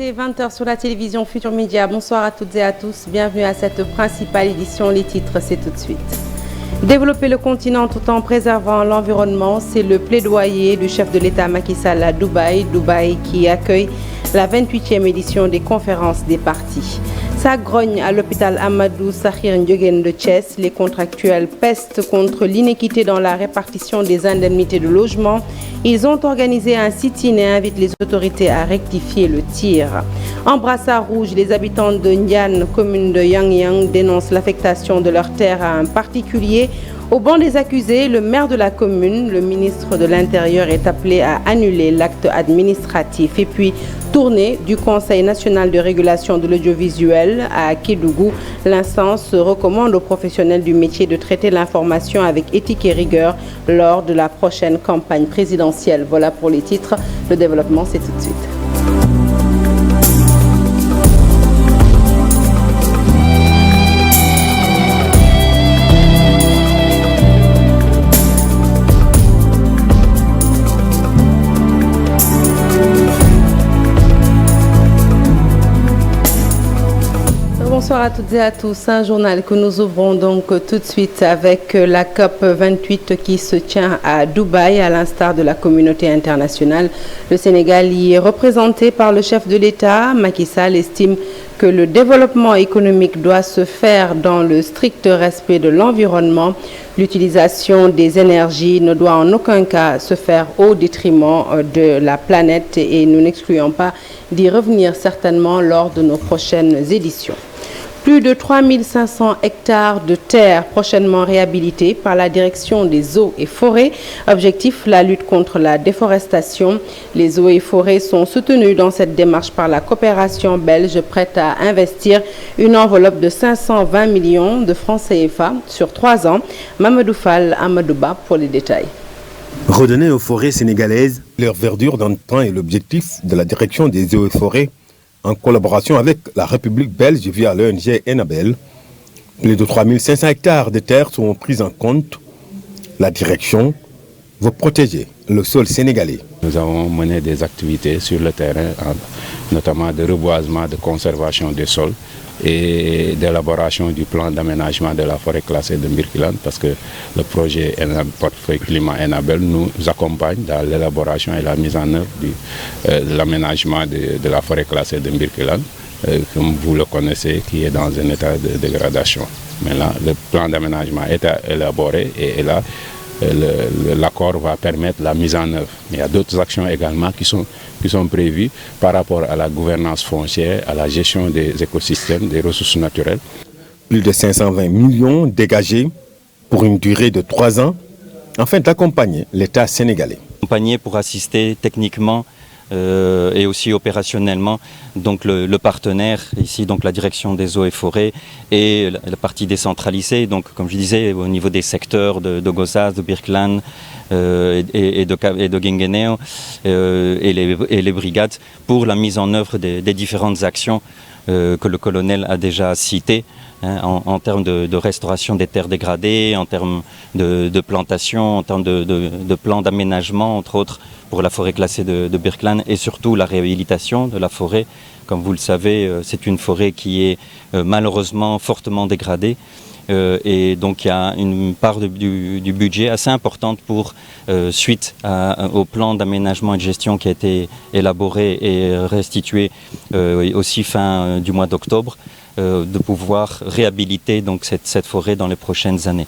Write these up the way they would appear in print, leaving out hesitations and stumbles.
C'est 20h sur la télévision Futur Média. Bonsoir à toutes et à tous. Bienvenue à cette principale édition. Les titres, c'est tout de suite. Développer le continent tout en préservant l'environnement, c'est le plaidoyer du chef de l'État Macky Sall à Dubaï. Dubaï qui accueille la 28e édition des conférences des partis. Ça grogne à l'hôpital Amadou Sakhir Ndiogène de Thiès. Les contractuels pestent contre l'inéquité dans la répartition des indemnités de logement. Ils ont organisé un sit-in et invitent les autorités à rectifier le tir. En brassard rouge, les habitants de Ndiane, commune de Yang, dénoncent l'affectation de leurs terres à un particulier. Au banc des accusés, le maire de la commune, le ministre de l'Intérieur est appelé à annuler l'acte administratif. Et puis, tournée du Conseil national de régulation de l'audiovisuel à Kédougou. L'instance recommande aux professionnels du métier de traiter l'information avec éthique et rigueur lors de la prochaine campagne présidentielle. Voilà pour les titres. Le développement, c'est tout de suite. Bonsoir à toutes et à tous. Un journal que nous ouvrons donc tout de suite avec la COP 28 qui se tient à Dubaï, à l'instar de la communauté internationale. Le Sénégal y est représenté par le chef de l'État. Macky Sall estime que le développement économique doit se faire dans le strict respect de l'environnement. L'utilisation des énergies ne doit en aucun cas se faire au détriment de la planète et nous n'excluons pas d'y revenir certainement lors de nos prochaines éditions. Plus de 3500 hectares de terres prochainement réhabilités par la direction des eaux et forêts. Objectif, la lutte contre la déforestation. Les eaux et forêts sont soutenues dans cette démarche par la coopération belge prête à investir une enveloppe de 520 millions de francs CFA sur 3 ans. Mamadou Fall, Amadouba pour les détails. Redonner aux forêts sénégalaises leur verdure dans le temps est l'objectif de la direction des eaux et forêts en collaboration avec la République belge via l'ONG Enabel. Plus de 3500 hectares de terre sont pris en compte. La direction veut protéger le sol sénégalais. Nous avons mené des activités sur le terrain, notamment de reboisement, de conservation des sols et d'élaboration du plan d'aménagement de la forêt classée de Birkelane, parce que le projet Portefeuille Climat Enabel nous accompagne dans l'élaboration et la mise en œuvre de l'aménagement de la forêt classée de Birkelane, comme vous le connaissez, qui est dans un état de dégradation. Maintenant, le plan d'aménagement est élaboré et là, l'accord va permettre la mise en œuvre. Il y a d'autres actions également qui sont prévues par rapport à la gouvernance foncière, à la gestion des écosystèmes, des ressources naturelles. Plus de 520 millions dégagés pour une durée de 3 ans afin d'accompagner l'État sénégalais. Accompagner pour assister techniquement et aussi opérationnellement donc le partenaire ici, donc la direction des eaux et forêts et la partie décentralisée, donc comme je disais au niveau des secteurs de Gossas, de Birkelane et de Guinguinéo et les brigades pour la mise en œuvre des différentes actions que le colonel a déjà citées en termes de restauration des terres dégradées, en termes de plantation, en termes de plans d'aménagement, entre autres, pour la forêt classée de Birkelane et surtout la réhabilitation de la forêt. Comme vous le savez, c'est une forêt qui est malheureusement fortement dégradée. Et donc il y a une part du budget assez importante pour, suite au plan d'aménagement et de gestion qui a été élaboré et restitué aussi fin du mois d'octobre, de pouvoir réhabiliter donc cette forêt dans les prochaines années.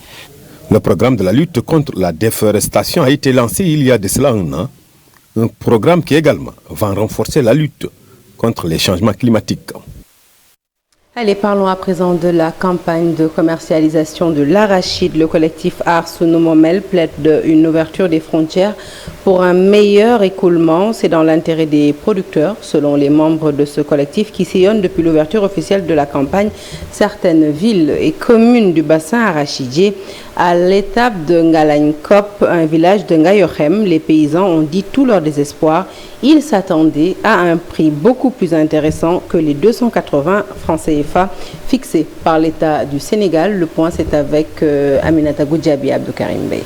Le programme de la lutte contre la déforestation a été lancé il y a de cela 1 an. Un programme qui également va renforcer la lutte contre les changements climatiques. Allez, parlons à présent de la campagne de commercialisation de l'arachide. Le collectif Arsuno Momel plaide une ouverture des frontières pour un meilleur écoulement. C'est dans l'intérêt des producteurs, selon les membres de ce collectif qui sillonnent depuis l'ouverture officielle de la campagne certaines villes et communes du bassin arachidier. À l'étape de Ngalagne-Kop, un village de Ngayochem, les paysans ont dit tout leur désespoir. Ils s'attendaient à un prix beaucoup plus intéressant que les 280 francs CFA fixés par l'État du Sénégal. Le point, c'est avec Aminata Goudjabi Abdoukarim Bey.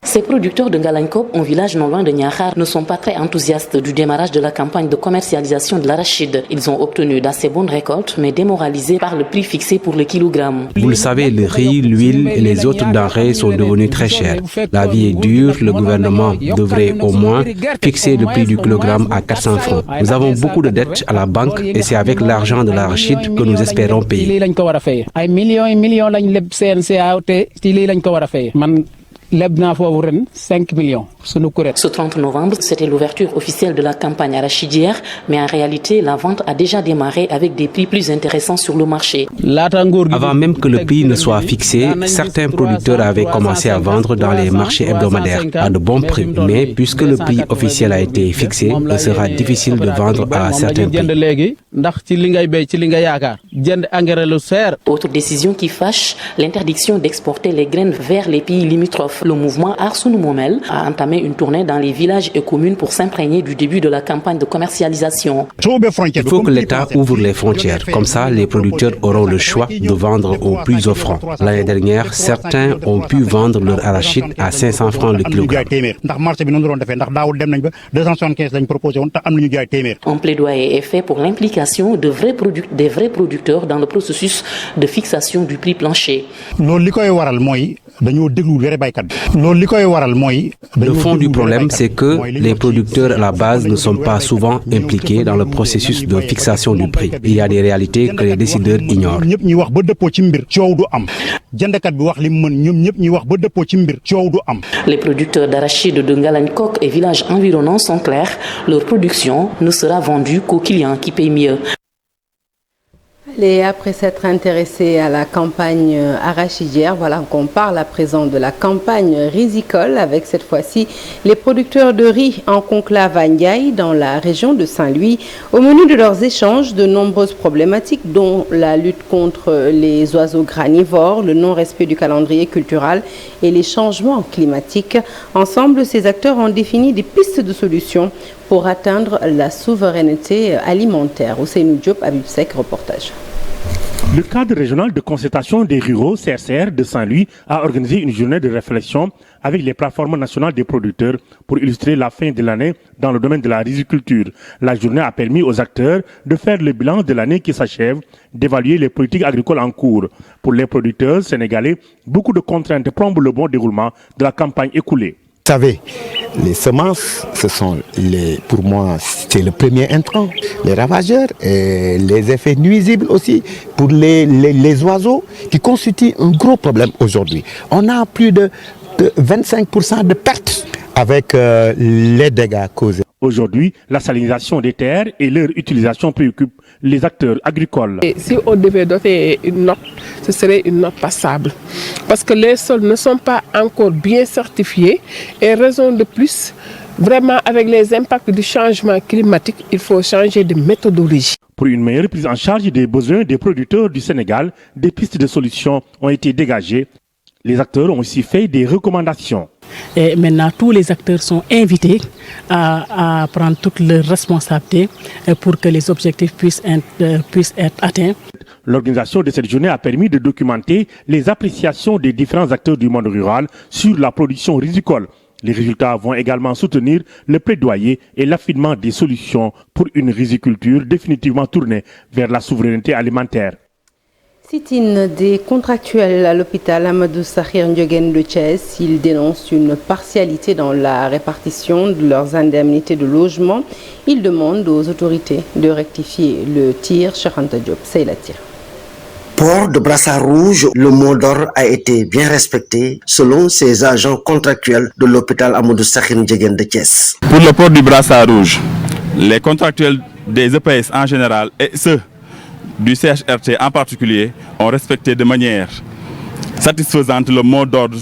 Ces producteurs de Ngalagne-Kop, un village non loin de Niakhar, ne sont pas très enthousiastes du démarrage de la campagne de commercialisation de l'arachide. Ils ont obtenu d'assez bonnes récoltes, mais démoralisés par le prix fixé pour le kilogramme. Vous le savez, le riz, l'huile et les autres denrées sont devenus très chers. La vie est dure, le gouvernement devrait au moins fixer le prix du kilogramme à 400 francs. Nous avons beaucoup de dettes à la banque et c'est avec l'argent de l'arachide que nous espérons payer. Ce 30 novembre, c'était l'ouverture officielle de la campagne arachidière, mais en réalité, la vente a déjà démarré avec des prix plus intéressants sur le marché. Avant même que le prix ne soit fixé, certains producteurs avaient commencé à vendre dans les marchés hebdomadaires à de bons prix. Mais puisque le prix officiel a été fixé, il sera difficile de vendre à certains prix. Autre décision qui fâche, l'interdiction d'exporter les graines vers les pays limitrophes. Le mouvement Arsounou Momel a entamé une tournée dans les villages et communes pour s'imprégner du début de la campagne de commercialisation. Il faut que l'État ouvre les frontières. Comme ça, les producteurs auront le choix de vendre au plus offrant. L'année dernière, certains ont pu vendre leur arachide à 500 francs le kilogramme. Un plaidoyer est fait pour l'implication des vrais producteurs dans le processus de fixation du prix plancher. Le fond du problème, c'est que les producteurs à la base ne sont pas souvent impliqués dans le processus de fixation du prix. Il y a des réalités que les décideurs ignorent. Les producteurs d'arachide de Ngalagne-Kop et villages environnants sont clairs. Leur production ne sera vendue qu'aux clients qui payent mieux. Et après s'être intéressé à la campagne arachidière, voilà qu'on parle à présent de la campagne risicole avec cette fois-ci les producteurs de riz en conclave à Ndiaye dans la région de Saint-Louis. Au menu de leurs échanges, de nombreuses problématiques dont la lutte contre les oiseaux granivores, le non-respect du calendrier culturel et les changements climatiques. Ensemble, ces acteurs ont défini des pistes de solutions pour atteindre la souveraineté alimentaire. Ousseynou Diop, Habib Sek, reportage. Le cadre régional de concertation des ruraux, CRCR, de Saint-Louis, a organisé une journée de réflexion avec les plateformes nationales des producteurs pour illustrer la fin de l'année dans le domaine de la riziculture. La journée a permis aux acteurs de faire le bilan de l'année qui s'achève, d'évaluer les politiques agricoles en cours. Pour les producteurs sénégalais, beaucoup de contraintes plombent le bon déroulement de la campagne écoulée. Vous savez, les semences, pour moi, c'est le premier intrant. Les ravageurs et les effets nuisibles aussi pour les oiseaux qui constituent un gros problème aujourd'hui. On a plus de 25% de pertes avec les dégâts causés. Aujourd'hui, la salinisation des terres et leur utilisation préoccupent les acteurs agricoles. Et si on devait doter une note, ce serait une note passable. Parce que les sols ne sont pas encore bien certifiés et raison de plus, vraiment avec les impacts du changement climatique, il faut changer de méthodologie. Pour une meilleure prise en charge des besoins des producteurs du Sénégal, des pistes de solutions ont été dégagées. Les acteurs ont aussi fait des recommandations. Et maintenant, tous les acteurs sont invités à prendre toutes leurs responsabilités pour que les objectifs puissent être atteints. L'organisation de cette journée a permis de documenter les appréciations des différents acteurs du monde rural sur la production risicole. Les résultats vont également soutenir le plaidoyer et l'affinement des solutions pour une riziculture définitivement tournée vers la souveraineté alimentaire. Sit-in des contractuels à l'hôpital Amadou Sakhir Ndiogène de Thiès. Ils dénoncent une partialité dans la répartition de leurs indemnités de logement. Ils demandent aux autorités de rectifier le tir. Cheikh Anta Diop, c'est la tire. Port de brassard rouge, le mot d'ordre a été bien respecté selon ces agents contractuels de l'hôpital Amadou Sakhir Ndiogène de Thiès. Pour le port du brassard rouge, les contractuels des EPS en général et ceux du CHRT en particulier ont respecté de manière satisfaisante le mot d'ordre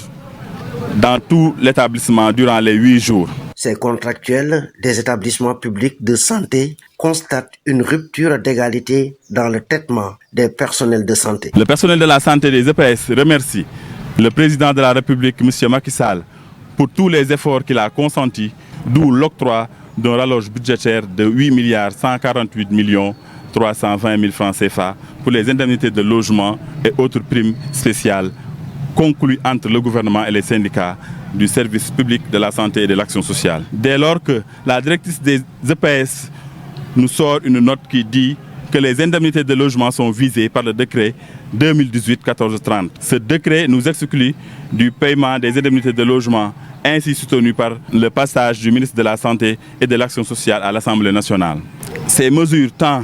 dans tout l'établissement durant les 8 jours. Ces contractuels des établissements publics de santé constatent une rupture d'égalité dans le traitement des personnels de santé. Le personnel de la santé des EPS remercie le président de la République, M. Macky Sall, pour tous les efforts qu'il a consentis, d'où l'octroi d'un rallonge budgétaire de 8 148 320 000 francs CFA pour les indemnités de logement et autres primes spéciales conclu entre le gouvernement et les syndicats du service public de la santé et de l'action sociale. Dès lors que la directrice des EPS nous sort une note qui dit que les indemnités de logement sont visées par le décret 2018-1430. Ce décret nous exclut du paiement des indemnités de logement ainsi soutenu par le passage du ministre de la Santé et de l'Action sociale à l'Assemblée nationale. Ces mesures tendent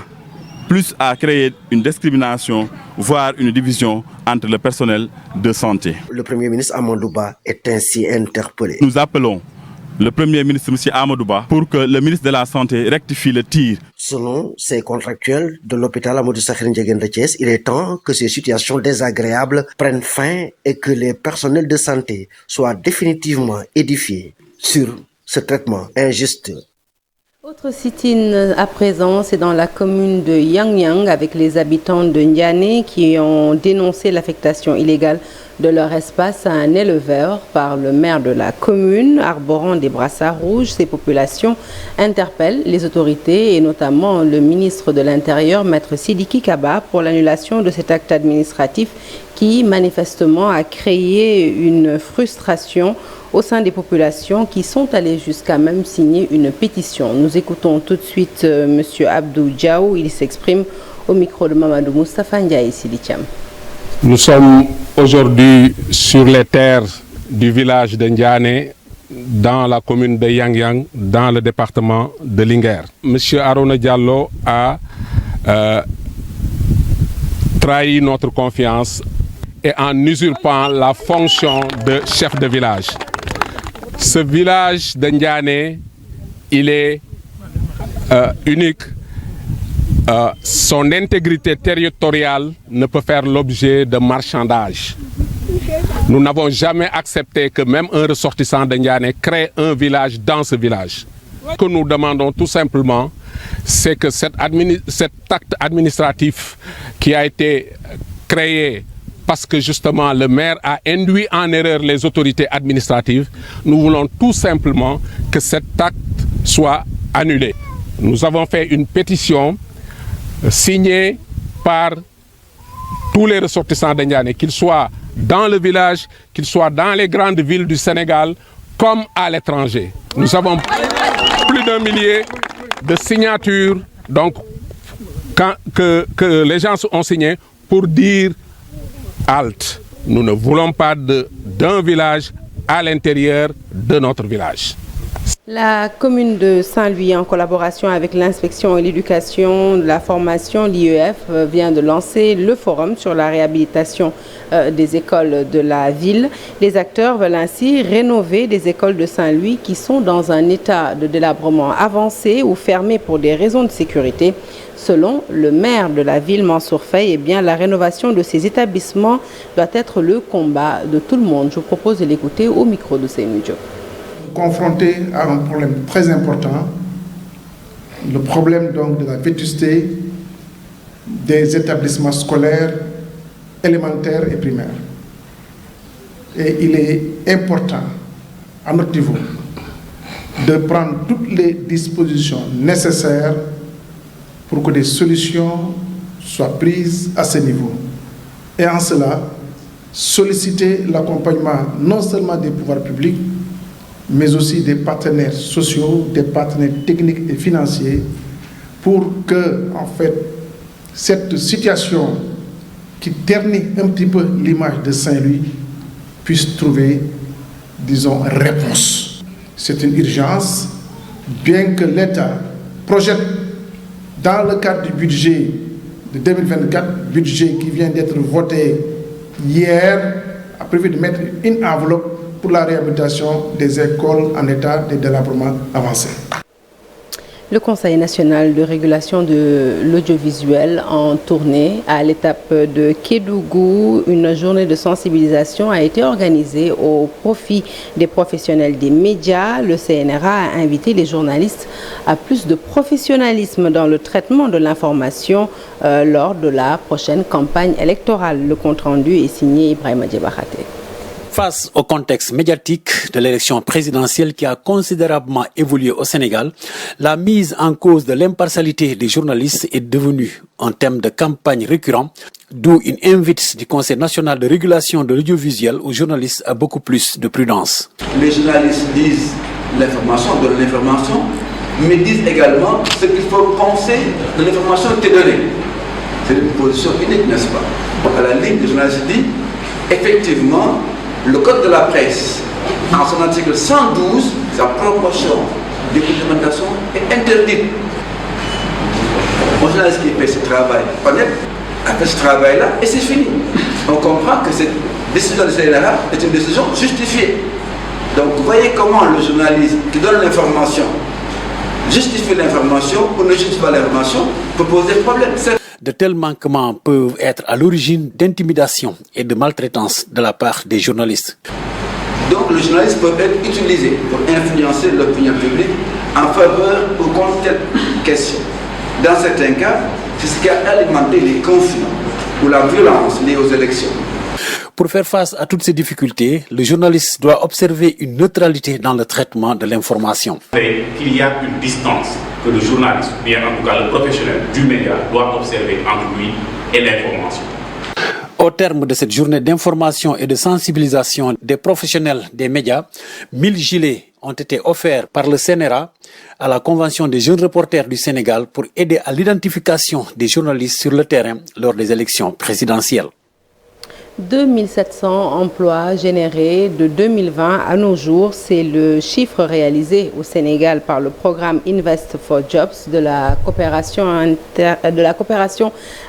plus à créer une discrimination, voire une division entre le personnel de santé. Le Premier ministre Amadou Ba est ainsi interpellé. Nous appelons le Premier ministre M. Amadou Ba pour que le ministre de la Santé rectifie le tir. Selon ces contractuels de l'hôpital Amadou Sakhir Ndiéguène de Thiès, il est temps que ces situations désagréables prennent fin et que les personnels de santé soient définitivement édifiés sur ce traitement injuste. Autre sit-in à présent, c'est dans la commune de Yang avec les habitants de Ndiané qui ont dénoncé l'affectation illégale de leur espace à un éleveur par le maire de la commune, arborant des brassards rouges. Ces populations interpellent les autorités et notamment le ministre de l'Intérieur, Maître Sidiki Kaba, pour l'annulation de cet acte administratif qui manifestement a créé une frustration au sein des populations qui sont allées jusqu'à même signer une pétition. Nous écoutons tout de suite M. Abdou Diaw. Il s'exprime au micro de Mamadou Moustapha Ndiaye Sidicham. Nous sommes aujourd'hui sur les terres du village de Ndiané, dans la commune de Yang, dans le département de Linguère. M. Arona Diallo a trahi notre confiance et en usurpant la fonction de chef de village. Ce village de Ndiané, il est unique. Son intégrité territoriale ne peut faire l'objet de marchandage. Nous n'avons jamais accepté que même un ressortissant de Ndiané crée un village dans ce village. Ce que nous demandons tout simplement, c'est que cet acte administratif qui a été créé parce que justement le maire a induit en erreur les autorités administratives, nous voulons tout simplement que cet acte soit annulé. Nous avons fait une pétition signée par tous les ressortissants de Ndiané, qu'ils soient dans le village, qu'ils soient dans les grandes villes du Sénégal, comme à l'étranger. Nous avons plus d'1 millier de signatures donc, que les gens ont signé pour dire halte. Nous ne voulons pas d'un village à l'intérieur de notre village. La commune de Saint-Louis, en collaboration avec l'inspection et l'éducation de la formation, l'IEF, vient de lancer le forum sur la réhabilitation des écoles de la ville. Les acteurs veulent ainsi rénover des écoles de Saint-Louis qui sont dans un état de délabrement avancé ou fermées pour des raisons de sécurité. Selon le maire de la ville, Mansour Faye, la rénovation de ces établissements doit être le combat de tout le monde. Je vous propose de l'écouter au micro de Seynou Diop. Confronté à un problème très important, le problème donc de la vétusté des établissements scolaires élémentaires et primaires. Et il est important, à notre niveau, de prendre toutes les dispositions nécessaires pour que des solutions soient prises à ce niveau. Et en cela, solliciter l'accompagnement non seulement des pouvoirs publics, mais aussi des partenaires sociaux, des partenaires techniques et financiers, pour que, en fait, cette situation qui ternit un petit peu l'image de Saint-Louis puisse trouver, disons, réponse. C'est une urgence, bien que l'État projette, dans le cadre du budget de 2024, budget qui vient d'être voté hier, a prévu de mettre une enveloppe pour la réhabilitation des écoles en état de délabrement avancé. Le Conseil national de régulation de l'audiovisuel en tournée à l'étape de Kédougou. Une journée de sensibilisation a été organisée au profit des professionnels des médias. Le CNRA a invité les journalistes à plus de professionnalisme dans le traitement de l'information lors de la prochaine campagne électorale. Le compte-rendu est signé Ibrahima Djebakhate. Face au contexte médiatique de l'élection présidentielle qui a considérablement évolué au Sénégal, la mise en cause de l'impartialité des journalistes est devenue un thème de campagne récurrent. D'où une invite du Conseil national de régulation de l'audiovisuel aux journalistes à beaucoup plus de prudence. Les journalistes disent l'information, donnent l'information, mais disent également ce qu'il faut penser de l'information qui est donnée. C'est une position unique, n'est-ce pas? À la ligne, le journaliste dit, effectivement, le code de la presse, en son article 112, sa promotion des documentations est interdite. Un journaliste qui fait ce travail honnête a fait ce travail-là et c'est fini. On comprend que cette décision de CNRA est une décision justifiée. Donc vous voyez comment le journaliste qui donne l'information justifie l'information ou ne justifie pas l'information peut poser problème. De tels manquements peuvent être à l'origine d'intimidation et de maltraitance de la part des journalistes. Donc le journaliste peut être utilisé pour influencer l'opinion publique en faveur ou contre telle question. Dans certains cas, c'est ce qui a alimenté les conflits ou la violence liée aux élections. Pour faire face à toutes ces difficultés, le journaliste doit observer une neutralité dans le traitement de l'information. Il y a une distance que le journaliste, bien en tout cas le professionnel du média, doit observer entre lui et l'information. Au terme de cette journée d'information et de sensibilisation des professionnels des médias, 1000 gilets ont été offerts par le CNRA à la Convention des jeunes reporters du Sénégal pour aider à l'identification des journalistes sur le terrain lors des élections présidentielles. 2700 emplois générés de 2020 à nos jours, c'est le chiffre réalisé au Sénégal par le programme Invest for Jobs de la coopération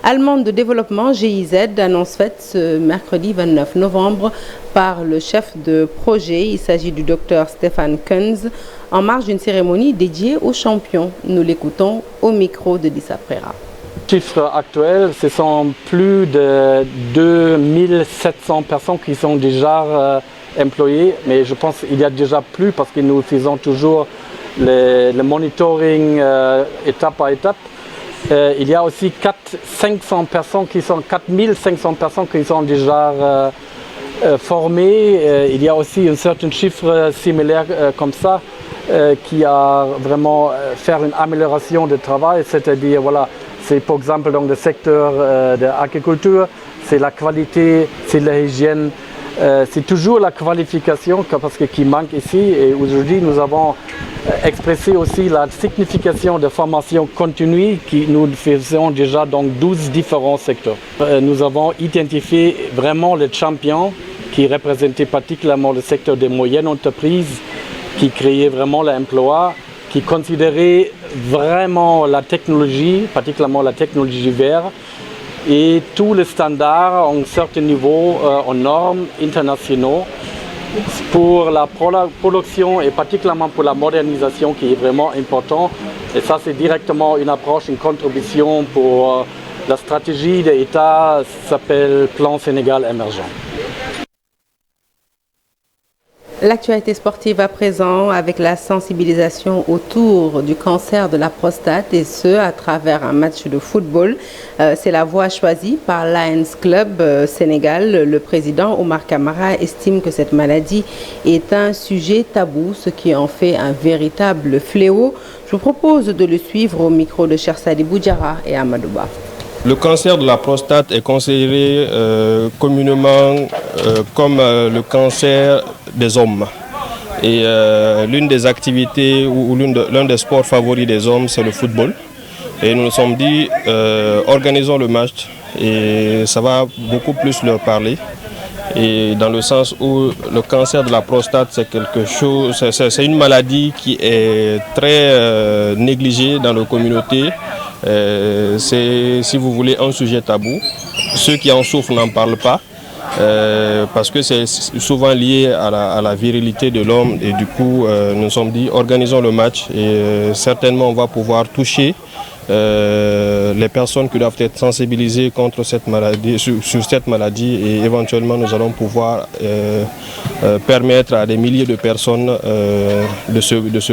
allemande de développement GIZ, annonce faite ce mercredi 29 novembre par le chef de projet. Il s'agit du docteur Stéphane Kunz en marge d'une cérémonie dédiée aux champions. Nous l'écoutons au micro de Lisa Prera. Chiffre actuel, ce sont plus de 2700 personnes qui sont déjà employées, mais je pense qu'il y a déjà plus parce que nous faisons toujours le monitoring étape par étape. Il y a aussi 4500 personnes qui sont déjà formées. Il y a aussi un certain chiffre similaire comme ça qui a vraiment faire une amélioration du travail, c'est-à-dire voilà. C'est par exemple dans le secteur de l'agriculture, c'est la qualité, c'est l'hygiène, c'est toujours la qualification parce que qui manque ici. Et aujourd'hui, nous avons expressé aussi la signification de formation continue que nous faisons déjà dans 12 différents secteurs. Nous avons identifié vraiment les champions qui représentaient particulièrement le secteur des moyennes entreprises, qui créaient vraiment l'emploi, qui considérait vraiment la technologie, particulièrement la technologie verte, et tous les standards à un certain niveau en normes internationaux pour la production et particulièrement pour la modernisation qui est vraiment important. Et ça, c'est directement une approche, une contribution pour la stratégie de l'État, s'appelle Plan Sénégal émergent. L'actualité sportive à présent avec la sensibilisation autour du cancer de la prostate et ce à travers un match de football. C'est la voie choisie par Lions Club Sénégal. Le président Omar Kamara estime que cette maladie est un sujet tabou, ce qui en fait un véritable fléau. Je vous propose de le suivre au micro de Chersadi Boudjara et Amadouba. Le cancer de la prostate est considéré communément comme le cancer des hommes. Et l'une des activités ou l'un des sports favoris des hommes, c'est le football. Et nous nous sommes dit, organisons le match et ça va beaucoup plus leur parler. Et dans le sens où le cancer de la prostate, c'est quelque chose, c'est une maladie qui est très négligée dans nos communautés. C'est, si vous voulez, un sujet tabou. Ceux qui en souffrent n'en parlent pas parce que c'est souvent lié à la virilité de l'homme et du coup nous nous sommes dit organisons le match et certainement on va pouvoir toucher les personnes qui doivent être sensibilisées contre cette maladie, sur cette maladie et éventuellement nous allons pouvoir permettre à des milliers de personnes de se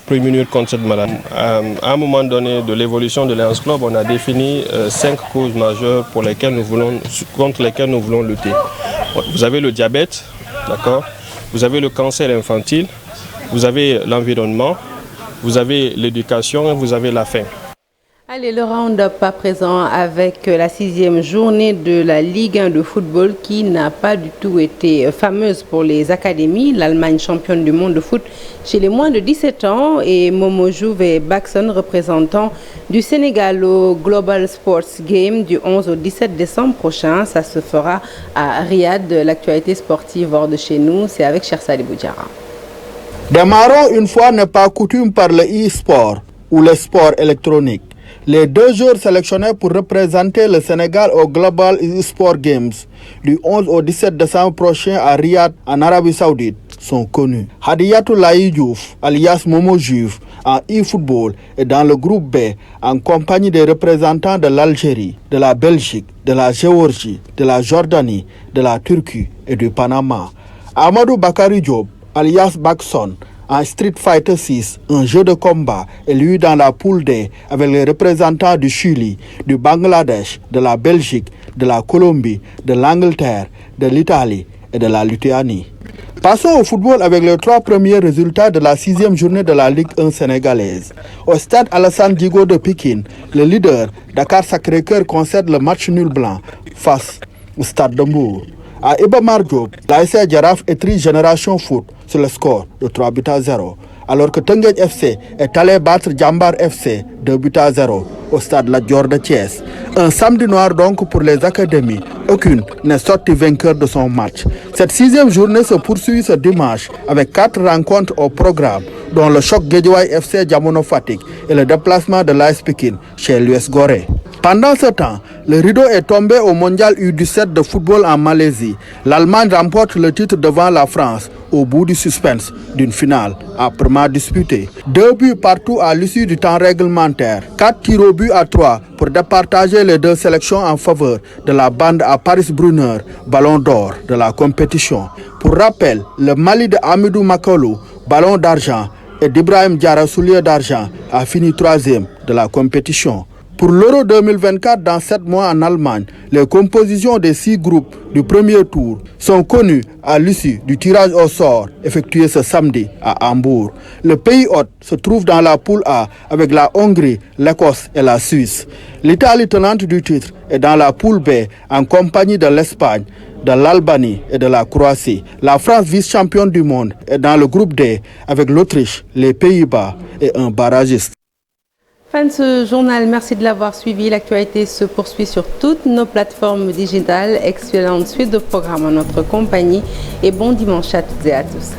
prémunir contre cette maladie. À un moment donné de l'évolution de Lions Club, on a défini 5 causes majeures contre lesquelles nous voulons lutter. Vous avez le diabète, d'accord ? Vous avez le cancer infantile, vous avez l'environnement, vous avez l'éducation et vous avez la faim. Allez, le round-up à présent avec la 6e journée de la Ligue 1 de football qui n'a pas du tout été fameuse pour les académies. L'Allemagne championne du monde de foot chez les moins de 17 ans et Momo Jouve Baxon, représentant du Sénégal au Global Sports Game du 11 au 17 décembre prochain. Ça se fera à Riyad. L'actualité sportive hors de chez nous, c'est avec Chersali Boudjara. Démarrons une fois n'est pas coutume par le e-sport ou le sport électronique. Les 2 joueurs sélectionnés pour représenter le Sénégal au Global e-sport Games du 11 au 17 décembre prochain à Riyad, en Arabie Saoudite, sont connus. Hadiyatou Laye Diouf, alias Momo Juve, en e-football et dans le groupe B, en compagnie des représentants de l'Algérie, de la Belgique, de la Géorgie, de la Jordanie, de la Turquie et du Panama. Amadou Bakary Diop, alias Baxon, en Street Fighter 6, un jeu de combat, est lui dans la poule D avec les représentants du Chili, du Bangladesh, de la Belgique, de la Colombie, de l'Angleterre, de l'Italie et de la Lituanie. Passons au football avec les 3 premiers résultats de la 6e journée de la Ligue 1 sénégalaise. Au stade Alassane Djigo de Pikine, le leader Dakar Sacré-Cœur concède le match nul blanc face au stade de Mbour. À Iba Mar Diop, l'ASC Jaraaf est triste Génération Foot sur le score de 3-0, alors que Teungueth FC est allé battre Jambar FC 2-0 au stade Lat Dior de Thiès. Un samedi noir donc pour les académies. Aucune n'est sortie vainqueur de son match. Cette 6e journée se poursuit ce dimanche avec 4 rencontres au programme, dont le choc Guédiawaye FC Diamono Fatick et le déplacement de l'AS Pikine chez l'US Gorée. Pendant ce temps, le rideau est tombé au mondial U17 de football en Malaisie. L'Allemagne remporte le titre devant la France au bout du suspense d'une finale âprement disputée. 2 buts partout à l'issue du temps réglementaire. 4 tirs au but à 3 pour départager les 2 sélections en faveur de la bande à Paris-Brunner, ballon d'or de la compétition. Pour rappel, le Mali de Hamidou Makolou, ballon d'argent, et d'Ibrahim Diarra, soulier d'argent, a fini 3e de la compétition. Pour l'Euro 2024 dans 7 mois en Allemagne, les compositions des 6 groupes du premier tour sont connues à l'issue du tirage au sort effectué ce samedi à Hambourg. Le pays hôte se trouve dans la poule A avec la Hongrie, l'Écosse et la Suisse. L'Italie, tenante du titre, est dans la poule B en compagnie de l'Espagne, de l'Albanie et de la Croatie. La France, vice-championne du monde, est dans le groupe D avec l'Autriche, les Pays-Bas et un barragiste. Fin de ce journal, merci de l'avoir suivi. L'actualité se poursuit sur toutes nos plateformes digitales. Excellente suite de programmes en notre compagnie et bon dimanche à toutes et à tous.